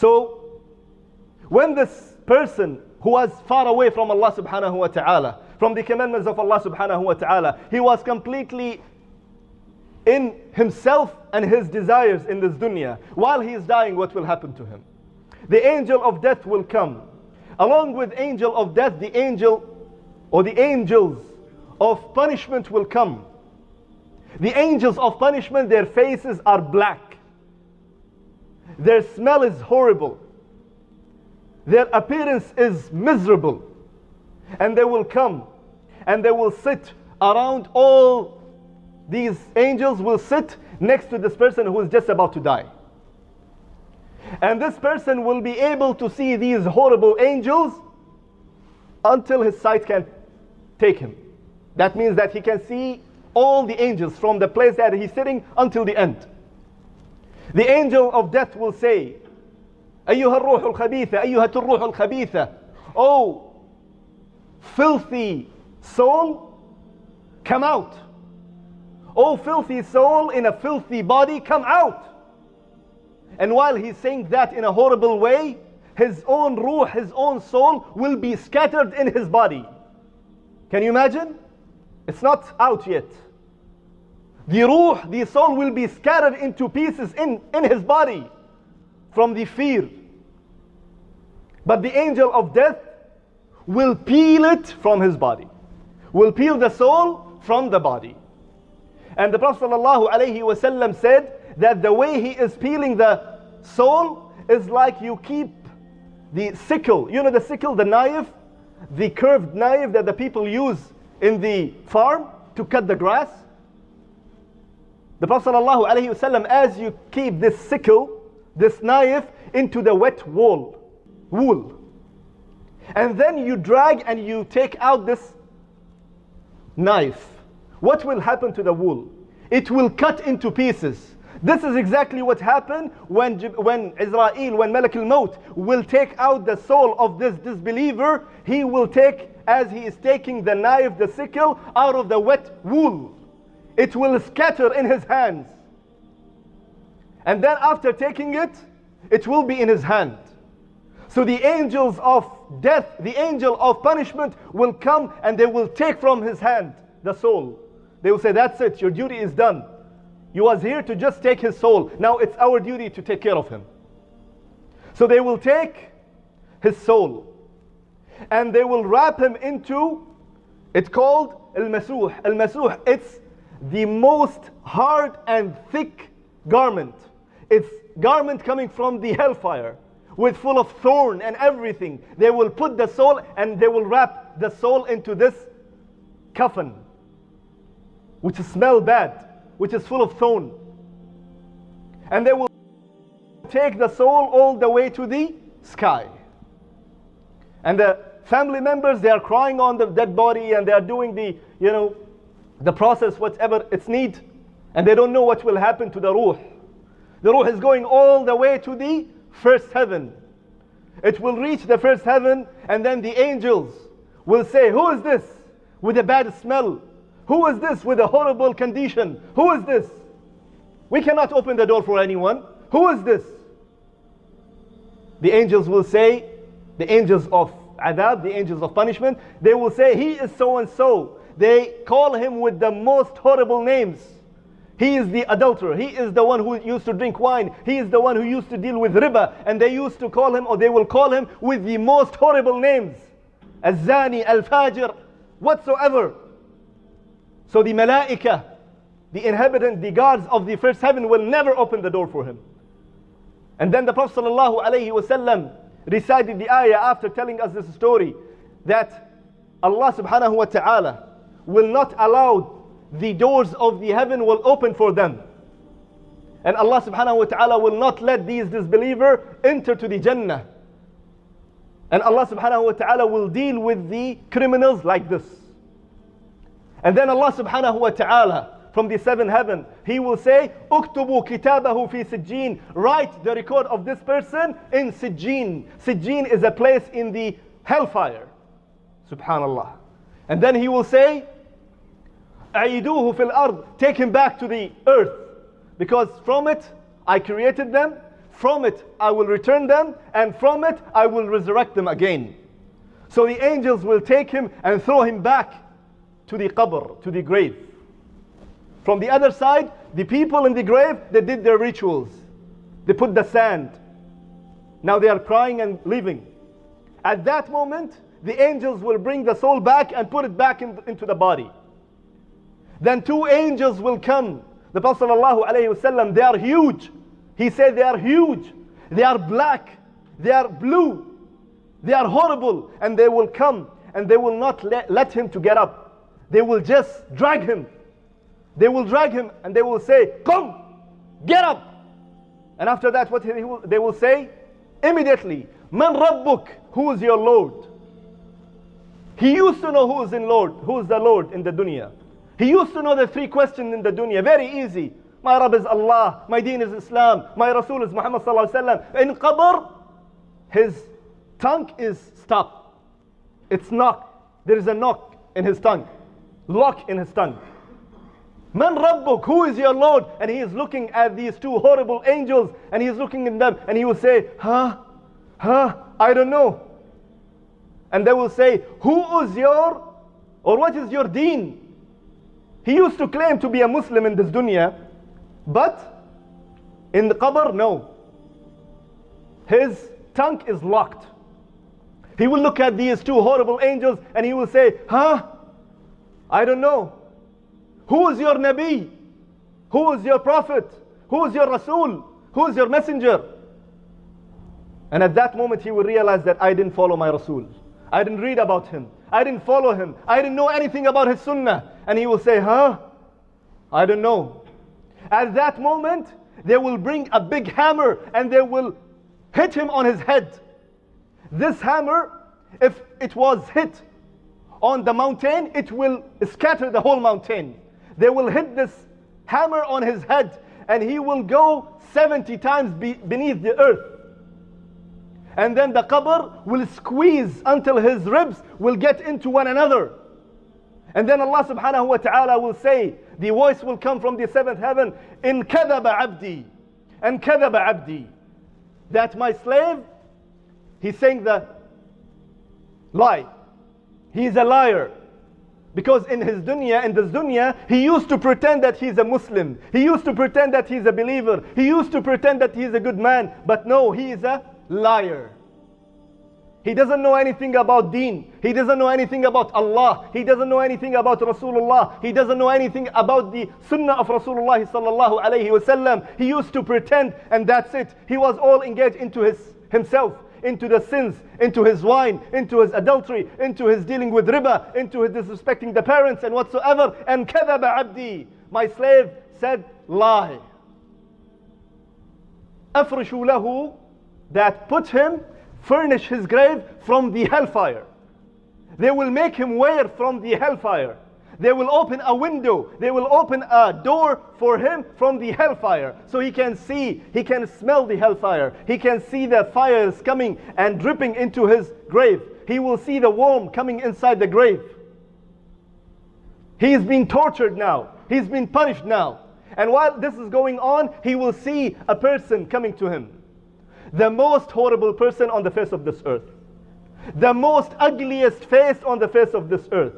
So when this person who was far away from Allah subhanahu wa ta'ala, from the commandments of Allah subhanahu wa ta'ala, he was completely in himself and his desires in this dunya. While he is dying, what will happen to him? The angel of death will come. Along with angel of death, the angel or the angels of punishment will come. The angels of punishment, their faces are black. Their smell is horrible. Their appearance is miserable. And they will come and they will sit around. All these angels will sit next to this person who is just about to die. And this person will be able to see these horrible angels until his sight can take him. That means that he can see all the angels from the place that he's sitting until the end. The angel of death will say, أيها الروح الخبيثة أيها الروح الخبيثة, oh filthy soul, come out. Oh filthy soul in a filthy body, come out. And while he's saying that in a horrible way, his own ruh, his own soul will be scattered in his body. Can you imagine? It's not out yet. The ruh, the soul will be scattered into pieces in his body from the fear. But the angel of death will peel it from his body. Will peel the soul from the body. And the Prophet ﷺ said that the way he is peeling the soul is like you keep the sickle. You know the sickle, the knife, the curved knife that the people use in the farm to cut the grass. The Prophet ﷺ, as you keep this sickle, this knife, into the wet wool, and then you drag and you take out this knife, what will happen to the wool? It will cut into pieces. This is exactly what happened when Israel, when Malak al-Maut will take out the soul of this disbeliever. He will take, as he is taking the knife, the sickle, out of the wet wool. It will scatter in his hands. And then after taking it, it will be in his hand. So the angels of death, the angel of punishment will come and they will take from his hand the soul. They will say, that's it, your duty is done. You was here to just take his soul. Now it's our duty to take care of him. So they will take his soul and they will wrap him into, it's called al-masuh. Al-masuh, it's the most hard and thick garment. It's garment coming from the hellfire with full of thorn and everything. They will put the soul and they will wrap the soul into this coffin, which smells bad, which is full of thorn. And they will take the soul all the way to the sky. And the family members, they are crying on the dead body and they are doing the, the process, whatever it's need. And they don't know what will happen to the ruh. The ruh is going all the way to the first heaven. It will reach the first heaven and then the angels will say, who is this with a bad smell? Who is this with a horrible condition? Who is this? We cannot open the door for anyone. Who is this? The angels will say, the angels of adab, the angels of punishment, they will say, he is so and so. They call him with the most horrible names. He is the adulterer. He is the one who used to drink wine. He is the one who used to deal with riba. And they used to call him, or they will call him with the most horrible names. Al-Zani, Al-Fajr, whatsoever. So the malaika, the inhabitant, the guards of the first heaven will never open the door for him. And then the Prophet ﷺ recited the ayah after telling us this story, that Allah subhanahu wa ta'ala will not allow the doors of the heaven will open for them. And Allah subhanahu wa ta'ala will not let these disbelievers enter to the Jannah. And Allah subhanahu wa ta'ala will deal with the criminals like this. And then Allah subhanahu wa ta'ala from the seventh heaven, He will say, "Uktubu kitabahu fi Sijjin." Write the record of this person in Sijjin. Sijjin is a place in the hellfire. Subhanallah. And then He will say, "Aiduhu fil ard." Take him back to the earth, because from it I created them. from it I will return them, and from it I will resurrect them again. So the angels will take him and throw him back to the qabr, to the grave. From the other side, the people in the grave, they did their rituals. They put the sand. Now they are crying and leaving. At that moment, the angels will bring the soul back and put it back into the body. Then two angels will come. The Prophet ﷺ, they are huge. He said they are huge. They are black. They are blue. They are horrible. And they will come and they will not let him to get up. They will just drag him. They will drag him and they will say, "Come, get up." And after that, what they will say? Immediately, "Man Rabbuk," who is your Lord? He used to know who is the Lord in the dunya. He used to know the three questions in the dunya. Very easy. My Rabb is Allah. My deen is Islam. My Rasul is Muhammad sallallahu alaihi wasallam. In qabr, his tongue is stopped. It's knocked. There is a knock in his tongue. Lock in his tongue. Man Rabbuk, who is your Lord? And he is looking at these two horrible angels, and he is looking at them, and he will say, I don't know. And they will say, what is your deen? He used to claim to be a Muslim in this dunya, but in the qabr, no. His tongue is locked. He will look at these two horrible angels, and he will say, I don't know. Who is your Nabi? Who is your Prophet? Who is your Rasul? Who is your Messenger? And at that moment he will realize that I didn't follow my Rasul. I didn't read about him. I didn't follow him. I didn't know anything about his Sunnah. And he will say, I don't know. At that moment, they will bring a big hammer and they will hit him on his head. This hammer, if it was hit on the mountain, it will scatter the whole mountain. They will hit this hammer on his head and he will go 70 times beneath the earth. And then the qabr will squeeze until his ribs will get into one another. And then Allah subhanahu wa ta'ala will say, the voice will come from the seventh heaven, in kadaba abdi, and kadaba abdi. That my slave, he's saying the lie. He's a liar. Because in this dunya, he used to pretend that he's a Muslim. He used to pretend that he's a believer. He used to pretend that he's a good man. But no, he is a liar. He doesn't know anything about deen. He doesn't know anything about Allah. He doesn't know anything about Rasulullah. He doesn't know anything about the Sunnah of Rasulullah sallallahu alayhi wasallam. He used to pretend and that's it. He was all engaged into himself, into the sins, into his wine, into his adultery, into his dealing with riba, into his disrespecting the parents and whatsoever. And kadaba abdi, my slave said lie. Afrishu lahu, that put him, furnish his grave from the hellfire. They will make him wear from the hellfire. They will open a window. They will open a door for him from the hellfire. So he can see, he can smell the hellfire. He can see the fires coming and dripping into his grave. He will see the worm coming inside the grave. He is being tortured now. He's been punished now. And while this is going on, he will see a person coming to him. The most horrible person on the face of this earth. The most ugliest face on the face of this earth.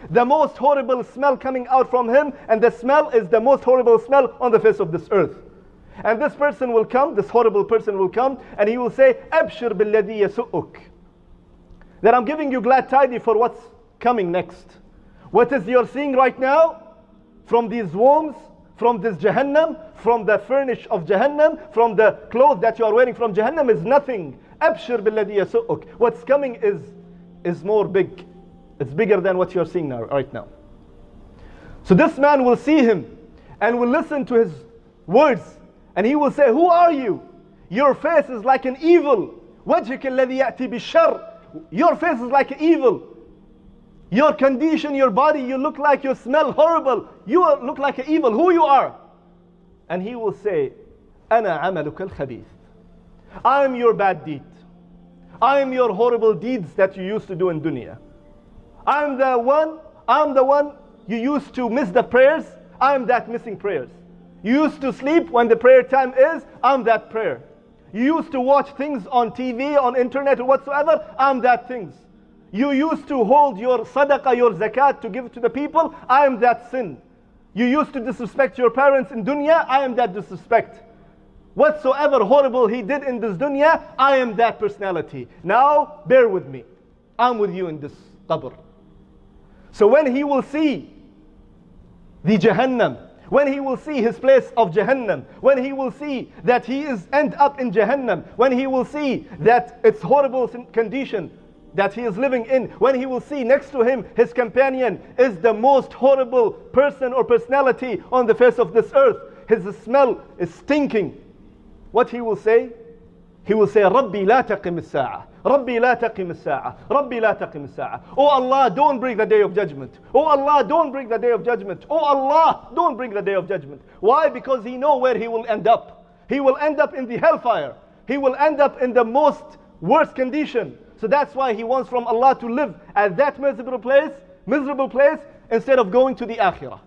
The most horrible smell coming out from him, and the smell is the most horrible smell on the face of this earth. And this person will come, this horrible person will come, and he will say, Abshir billadhi yasu'uk. That I'm giving you glad tidings for what's coming next. What is you're seeing right now from these worms, from this Jahannam, from the furnish of Jahannam, from the clothes that you are wearing from Jahannam is nothing. Abshir billadhi yasu'uk. What's coming is more big. It's bigger than what you're seeing now, right now. So this man will see him and will listen to his words. And he will say, who are you? Your face is like an evil. وَجْهِكَ الَّذِي يَأْتِي بِالشَّرِّ. Your face is like evil. Your condition, your body, you look like you smell horrible. You look like an evil. Who you are? And he will say, أَنَا عَمَلُكَ الْخَبِيثِ. I am your bad deed. I am your horrible deeds that you used to do in dunya. I'm the one you used to miss the prayers. I'm that missing prayers. You used to sleep when the prayer time is. I'm that prayer. You used to watch things on TV, on internet or whatsoever. I'm that things. You used to hold your sadaqah, your zakat to give to the people. I am that sin. You used to disrespect your parents in dunya. I am that disrespect. Whatsoever horrible he did in this dunya, I am that personality. Now, bear with me. I'm with you in this qabr. So when he will see the Jahannam, when he will see his place of Jahannam, when he will see that he is end up in Jahannam, when he will see that it's horrible condition that he is living in, when he will see next to him his companion is the most horrible person or personality on the face of this earth, his smell is stinking, what he will say? He will say, Rabbi la taqim as-sa'a. Rabbi la taqim as-sa'a. Rabbi la taqim as-sa'a. Oh Allah, don't bring the day of judgment. Oh Allah, don't bring the day of judgment. Oh Allah, don't bring the day of judgment. Why? Because he knows where he will end up. He will end up in the hellfire. He will end up in the most worst condition. So that's why he wants from Allah to live at that miserable place instead of going to the akhirah.